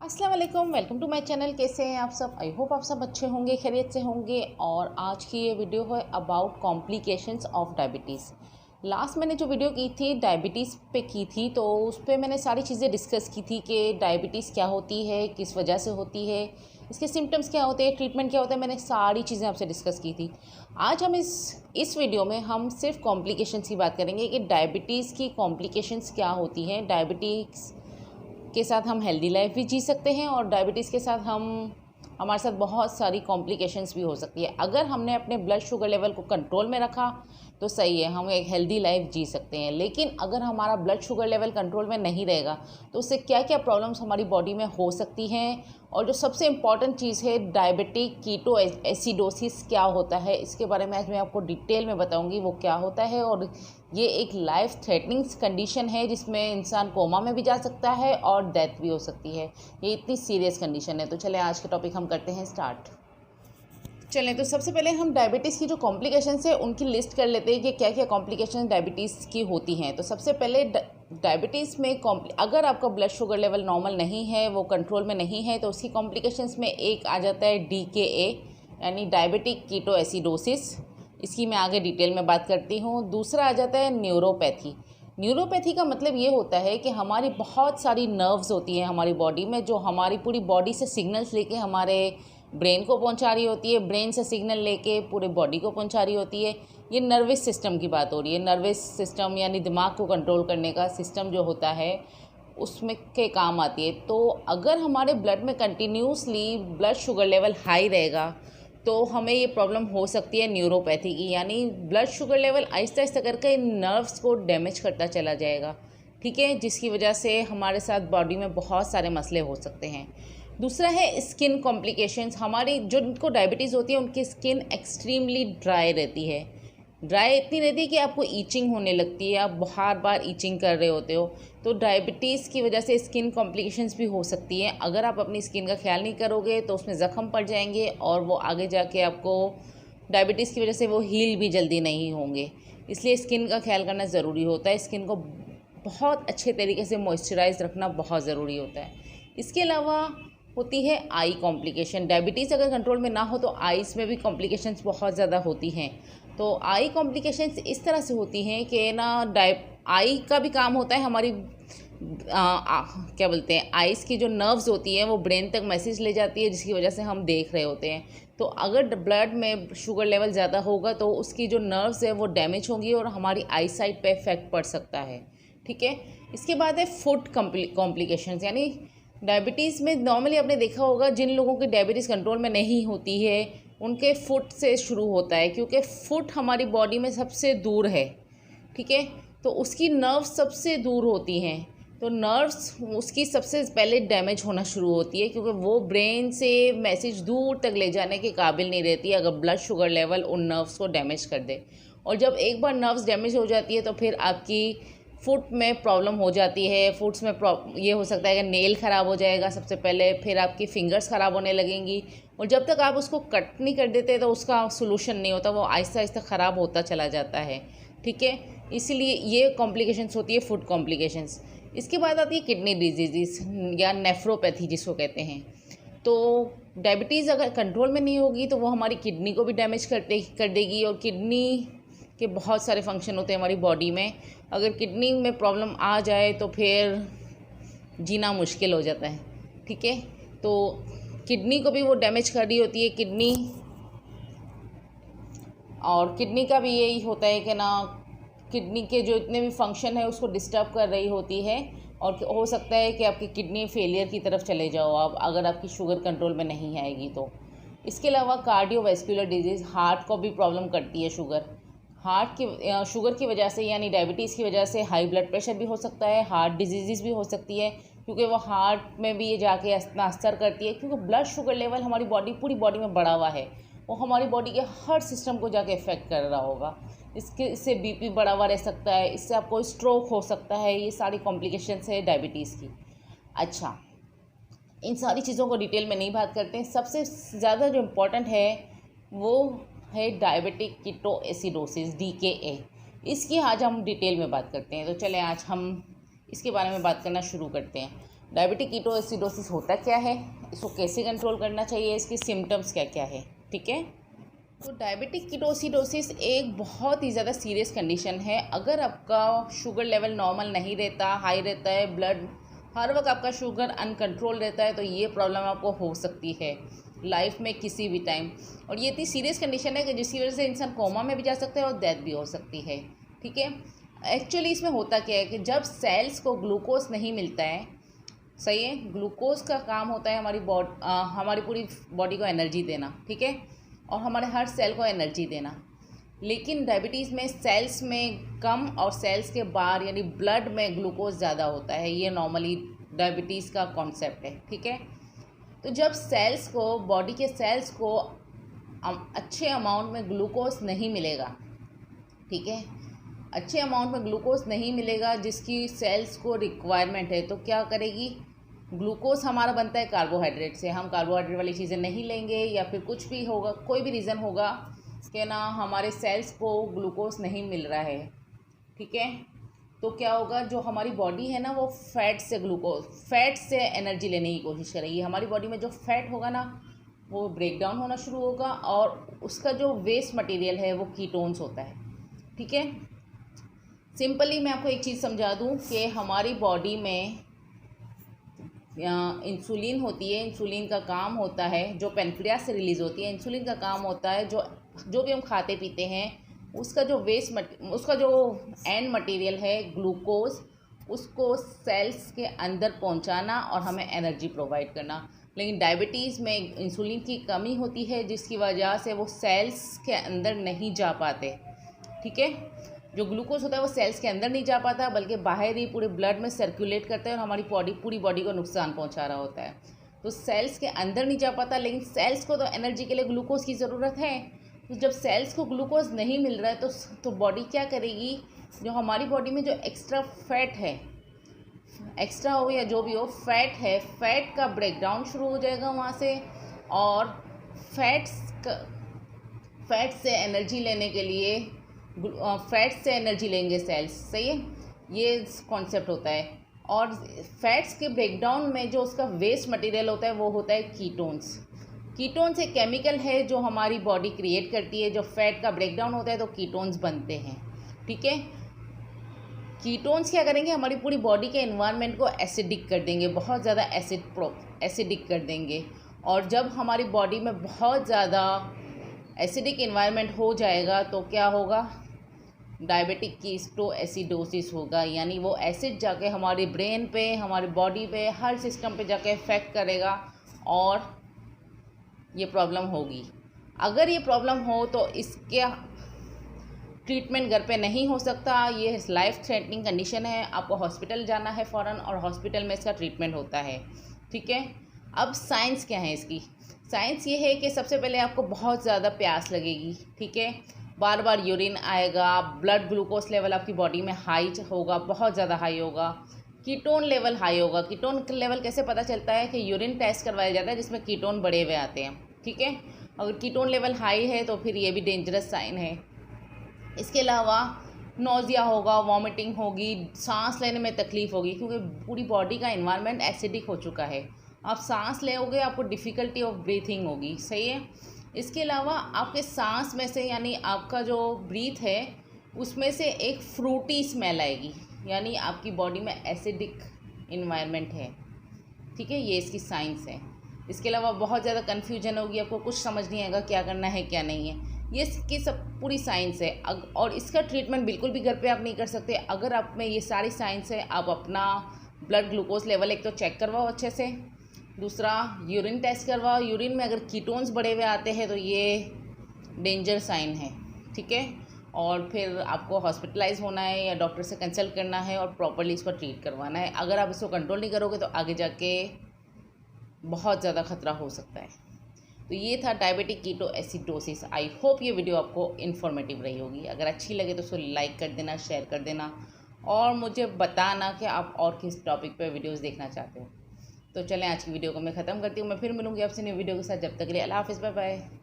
अस्सलाम वालेकुम, welcome to my channel. कैसे हैं आप सब? आई होप आप सब अच्छे होंगे, खैरियत से होंगे। और आज की ये वीडियो है about complications of diabetes. Last मैंने जो वीडियो की थी डायबिटीज़ पे की थी, तो उस पर मैंने सारी चीज़ें डिस्कस की थी कि डायबिटीज़ क्या होती है, किस वजह से होती है, इसके सिम्टम्स क्या होते हैं, ट्रीटमेंट क्या होता है। मैंने सारी चीज़ें आपसे डिस्कस की थी। आज हम इस वीडियो में हम सिर्फ कॉम्प्लिकेशंस की बात करेंगे कि डायबिटीज़ की कॉम्प्लिकेशंस क्या होती हैं। डायबिटीज़ के साथ हम हेल्दी लाइफ भी जी सकते हैं और डायबिटीज़ के साथ हमारे साथ बहुत सारी कॉम्प्लिकेशंस भी हो सकती है। अगर हमने अपने ब्लड शुगर लेवल को कंट्रोल में रखा तो सही है, हम एक हेल्दी लाइफ जी सकते हैं। लेकिन अगर हमारा ब्लड शुगर लेवल कंट्रोल में नहीं रहेगा तो उससे क्या क्या प्रॉब्लम्स हमारी बॉडी में हो सकती हैं। और जो सबसे इम्पॉर्टेंट चीज़ है, डायबिटिक कीटो एसिडोसिस क्या होता है, इसके बारे में आज मैं आपको डिटेल में बताऊंगी वो क्या होता है। और ये एक लाइफ थ्रेटनिंग कंडीशन है जिसमें इंसान कोमा में भी जा सकता है और डेथ भी हो सकती है। ये इतनी सीरियस कंडीशन है। तो चलें आज के टॉपिक हम करते हैं स्टार्ट। चलें, तो सबसे पहले हम डायबिटीज़ की जो कॉम्प्लिकेशंस है उनकी लिस्ट कर लेते हैं कि क्या क्या कॉम्प्लिकेशन डायबिटीज़ की होती हैं। तो सबसे पहले डायबिटीज़ में अगर आपका ब्लड शुगर लेवल नॉर्मल नहीं है, वो कंट्रोल में नहीं है, तो उसकी कॉम्प्लिकेशंस में एक आ जाता है DKA यानी डायबिटिक कीटो एसिडोसिस। इसकी मैं आगे डिटेल में बात करती हूँ। दूसरा आ जाता है न्यूरोपैथी। न्यूरोपैथी का मतलब ये होता है कि हमारी बहुत सारी नर्व्स होती हैं हमारी बॉडी में, जो हमारी पूरी बॉडी से सिग्नल्स लेके हमारे ब्रेन को पहुंचा रही होती है, ब्रेन से सिग्नल लेके पूरे बॉडी को पहुंचा रही होती है। ये नर्वस सिस्टम की बात हो रही है। नर्वस सिस्टम यानी दिमाग को कंट्रोल करने का सिस्टम जो होता है उसमें के काम आती है। तो अगर हमारे ब्लड में continuously blood sugar level high रहेगा तो हमें ये प्रॉब्लम हो सकती है न्यूरोपैथी की, यानी blood sugar level Aahista Aahista करके नर्व्स को डैमेज करता चला जाएगा। ठीक है, जिसकी वजह से हमारे साथ बॉडी में बहुत सारे मसले हो सकते हैं। दूसरा है स्किन कॉम्प्लिकेशंस। हमारी जो जिनको डायबिटीज़ होती है उनकी स्किन एक्सट्रीमली ड्राई रहती है। ड्राई इतनी रहती है कि आपको ईचिंग होने लगती है, आप बार बार ईचिंग कर रहे होते हो। तो डायबिटीज़ की वजह से स्किन कॉम्प्लिकेशंस भी हो सकती हैं। अगर आप अपनी स्किन का ख्याल नहीं करोगे तो उसमें ज़ख्म पड़ जाएंगे और वो आगे जाके आपको डायबिटीज़ की वजह से वो हील भी जल्दी नहीं होंगे। इसलिए स्किन का ख्याल करना ज़रूरी होता है। स्किन को बहुत अच्छे तरीके से मॉइस्चराइज रखना बहुत ज़रूरी होता है। इसके अलावा होती है आई कॉम्प्लिकेशन। डायबिटीज़ अगर कंट्रोल में ना हो तो आइज़ में भी कॉम्प्लिकेशंस बहुत ज़्यादा होती हैं। तो आई कॉम्प्लिकेशंस इस तरह से होती हैं कि ना आई का भी काम होता है हमारी क्या बोलते हैं, आइज़ की जो नर्व्स होती हैं वो ब्रेन तक मैसेज ले जाती है, जिसकी वजह से हम देख रहे होते हैं। तो अगर ब्लड में शुगर लेवल ज़्यादा होगा तो उसकी जो नर्व्स है वो डैमेज होंगी और हमारी आई साइट पे इफेक्ट पड़ सकता है। ठीक है, इसके बाद है फूड कॉम्प्लिकेशंस। यानी डायबिटीज़ में नॉर्मली आपने देखा होगा जिन लोगों की डायबिटीज़ कंट्रोल में नहीं होती है उनके फुट से शुरू होता है, क्योंकि फुट हमारी बॉडी में सबसे दूर है। ठीक है, तो उसकी नर्व्स सबसे दूर होती हैं। तो नर्व्स उसकी सबसे पहले डैमेज होना शुरू होती है, क्योंकि वो ब्रेन से मैसेज दूर तक ले जाने के काबिल नहीं रहती अगर ब्लड शुगर लेवल उन नर्व्स को डैमेज कर दे। और जब एक बार नर्व्स डैमेज हो जाती है तो फिर आपकी फुट में प्रॉब्लम हो जाती है। फुट्स में ये हो सकता है कि नेल ख़राब हो जाएगा सबसे पहले, फिर आपकी फिंगर्स ख़राब होने लगेंगी। और जब तक आप उसको कट नहीं कर देते तो उसका सोल्यूशन नहीं होता, वो आहिस्ता आहिस्ता ख़राब होता चला जाता है। ठीक है, इसीलिए ये कॉम्प्लिकेशंस होती है फूड कॉम्प्लिकेशंस। इसके बाद आती है किडनी डिजीज़ या नेफ्रोपैथी जिसको कहते हैं। तो डायबिटीज़ अगर कंट्रोल में नहीं होगी तो वो हमारी किडनी को भी डैमेज कर देगी। और किडनी के बहुत सारे फंक्शन होते हैं हमारी बॉडी में। अगर किडनी में प्रॉब्लम आ जाए तो फिर जीना मुश्किल हो जाता है। ठीक है, तो किडनी को भी वो डैमेज कर रही होती है किडनी। और किडनी का भी यही होता है कि ना किडनी के जो इतने भी फंक्शन है उसको डिस्टर्ब कर रही होती है। और हो सकता है कि आपकी किडनी फेलियर की तरफ चले जाओ आप, अगर आपकी शुगर कंट्रोल में नहीं आएगी तो। इसके अलावा कार्डियोवैस्कुलर डिजीज़, हार्ट को भी प्रॉब्लम करती है शुगर। शुगर की वजह से यानी डायबिटीज़ की वजह से हाई ब्लड प्रेशर भी हो सकता है, हार्ट डिजीज़ भी हो सकती है, क्योंकि वो हार्ट में भी ये जाके असर करती है। क्योंकि ब्लड शुगर लेवल हमारी पूरी बॉडी में बढ़ा हुआ है, वो हमारी बॉडी के हर सिस्टम को जाके इफ़ेक्ट कर रहा होगा। इससे बीपी बढ़ा हुआ रह सकता है, इससे आपको स्ट्रोक हो सकता है। ये सारी कॉम्प्लिकेशंस है डायबिटीज़ की। अच्छा, इन सारी चीज़ों को डिटेल में नहीं बात करते हैं। सबसे ज़्यादा जो इम्पोर्टेंट है वो है डायबिटिक कीटो एसिडोसिस DKA। इसकी आज हम डिटेल में बात करते हैं। तो चलें आज हम इसके बारे में बात करना शुरू करते हैं। डायबिटिक कीटोएसिडोसिस होता क्या है, इसको कैसे कंट्रोल करना चाहिए, इसके सिम्टम्स क्या क्या है। ठीक है, तो डायबिटिक कीटोएसिडोसिस एक बहुत ही ज़्यादा सीरियस कंडीशन है। अगर आपका शुगर लेवल नॉर्मल नहीं रहता, हाई रहता है, ब्लड हर वक्त आपका शुगर अनकंट्रोल रहता है, तो ये प्रॉब्लम आपको हो सकती है लाइफ में किसी भी टाइम। और ये इतनी सीरियस कंडीशन है कि जिसकी वजह से इंसान कोमा में भी जा सकता है और डेथ भी हो सकती है। ठीक है, एक्चुअली इसमें होता क्या है कि जब सेल्स को ग्लूकोज नहीं मिलता है, सही है, ग्लूकोज का काम होता है हमारी पूरी बॉडी को एनर्जी देना, ठीक है, और हमारे हर सेल को एनर्जी देना। लेकिन डायबिटीज़ में सेल्स में कम और सेल्स के बाहर यानी ब्लड में ग्लूकोज ज़्यादा होता है। ये नॉर्मली डायबिटीज़ का कॉन्सेप्ट है। ठीक है, तो जब सेल्स को, बॉडी के सेल्स को अच्छे अमाउंट में ग्लूकोज नहीं मिलेगा, ठीक है, अच्छे अमाउंट में ग्लूकोज नहीं मिलेगा जिसकी सेल्स को रिक्वायरमेंट है, तो क्या करेगी, ग्लूकोज हमारा बनता है कार्बोहाइड्रेट से, हम कार्बोहाइड्रेट वाली चीज़ें नहीं लेंगे या फिर कुछ भी होगा, कोई भी रीज़न होगा कि ना हमारे सेल्स को ग्लूकोज नहीं मिल रहा है। ठीक है, तो क्या होगा, जो हमारी बॉडी है ना वो फैट से एनर्जी लेने की कोशिश करेगी। हमारी बॉडी में जो फैट होगा ना वो ब्रेक डाउन होना शुरू होगा और उसका जो वेस्ट मटेरियल है वो कीटोन्स होता है। ठीक है, सिंपली मैं आपको एक चीज़ समझा दूं कि हमारी बॉडी में इंसुलिन होती है। इंसुलिन का काम होता है, जो पेनक्रियास से रिलीज़ होती है, इंसुलिन का काम होता है जो भी हम खाते पीते हैं उसका जो एंड मटेरियल है ग्लूकोज, उसको सेल्स के अंदर पहुंचाना और हमें एनर्जी प्रोवाइड करना। लेकिन डायबिटीज़ में इंसुलिन की कमी होती है जिसकी वजह से वो सेल्स के अंदर नहीं जा पाते। ठीक है, जो ग्लूकोज होता है वो सेल्स के अंदर नहीं जा पाता बल्कि बाहर ही पूरे ब्लड में सर्कुलेट करता है और हमारी पूरी बॉडी को नुकसान पहुंचा रहा होता है। तो सेल्स के अंदर नहीं जा पाता, लेकिन सेल्स को तो एनर्जी के लिए ग्लूकोज की ज़रूरत है। तो जब सेल्स को ग्लूकोज नहीं मिल रहा है तो बॉडी क्या करेगी, जो हमारी बॉडी में जो एक्स्ट्रा फैट है, एक्स्ट्रा हो या जो भी हो, फैट है, फैट का ब्रेकडाउन शुरू हो जाएगा वहाँ से, और फैट से एनर्जी लेने के लिए फैट से एनर्जी लेंगे सेल्स, सही है, ये कॉन्सेप्ट होता है। और फैट्स के ब्रेकडाउन में जो उसका वेस्ट मटेरियल होता है वो होता है कीटोन्स। कीटोन्स एक केमिकल है जो हमारी बॉडी क्रिएट करती है। जो फैट का ब्रेकडाउन होता है तो कीटोन्स बनते हैं। ठीक है, कीटोन्स क्या करेंगे, हमारी पूरी बॉडी के एनवायरनमेंट को एसिडिक कर देंगे, बहुत ज़्यादा एसिडिक कर देंगे। और जब हमारी बॉडी में बहुत ज़्यादा एसिडिक एनवायरनमेंट हो जाएगा तो क्या होगा, डायबिटिक कीटोएसिडोसिस होगा। यानी वो एसिड जाके हमारे ब्रेन पे, हमारी बॉडी पे, हर सिस्टम पे जाके इफेक्ट करेगा और ये प्रॉब्लम होगी। अगर ये प्रॉब्लम हो तो इसके ट्रीटमेंट घर पे नहीं हो सकता, ये लाइफ थ्रेटनिंग कंडीशन है, आपको हॉस्पिटल जाना है फ़ौरन और हॉस्पिटल में इसका ट्रीटमेंट होता है। ठीक है, अब साइंस क्या है इसकी, साइंस ये है कि सबसे पहले आपको बहुत ज़्यादा प्यास लगेगी। ठीक है, बार बार यूरिन आएगा, ब्लड ग्लूकोज लेवल आपकी बॉडी में हाई होगा, बहुत ज़्यादा हाई होगा, कीटोन लेवल हाई होगा। कीटोन लेवल कैसे पता चलता है कि यूरिन टेस्ट करवाया जाता है जिसमें कीटोन बढ़े हुए आते हैं। ठीक है, अगर कीटोन लेवल हाई है तो फिर ये भी डेंजरस साइन है। इसके अलावा नोज़िया होगा, वॉमिटिंग होगी, सांस लेने में तकलीफ़ होगी क्योंकि पूरी बॉडी का एनवायरनमेंट एसिडिक हो चुका है। आप सांस लेोगे, आपको डिफ़िकल्टी ऑफ ब्रीथिंग होगी, सही है। इसके अलावा आपके सांस में से, यानी आपका जो ब्रीथ है उसमें से एक फ्रूटी स्मेल आएगी, यानी आपकी बॉडी में एसिडिक इन्वायरमेंट है। ठीक है, ये इसकी साइंस है। इसके अलावा बहुत ज़्यादा कन्फ्यूजन होगी, आपको कुछ समझ नहीं आएगा क्या करना है क्या नहीं है, ये इसकी सब पूरी साइंस है। और इसका ट्रीटमेंट बिल्कुल भी घर पे आप नहीं कर सकते। अगर आप में ये सारी साइंस है, आप अपना ब्लड ग्लूकोज लेवल एक तो चेक करवाओ अच्छे से, दूसरा यूरिन टेस्ट करवाओ। यूरिन में अगर कीटोन्स बढ़े हुए आते हैं तो ये डेंजर साइन है। ठीक है, और फिर आपको हॉस्पिटलाइज होना है या डॉक्टर से कंसल्ट करना है और प्रॉपर्ली इसको ट्रीट करवाना है। अगर आप इसको कंट्रोल नहीं करोगे तो आगे जाके बहुत ज़्यादा ख़तरा हो सकता है। तो ये था डायबिटिक कीटोएसिडोसिस। आई होप ये वीडियो आपको इन्फॉर्मेटिव रही होगी। अगर अच्छी लगे तो उसको लाइक कर देना, शेयर कर देना और मुझे बताना कि आप और किस टॉपिक पे वीडियोस देखना चाहते हो। तो चलें, आज की वीडियो को मैं ख़त्म करती हूँ। मैं फिर मिलूँगी आपसे नई वीडियो के साथ। जब तक के लिए अल्लाह हाफ़िज़, बाय बाय।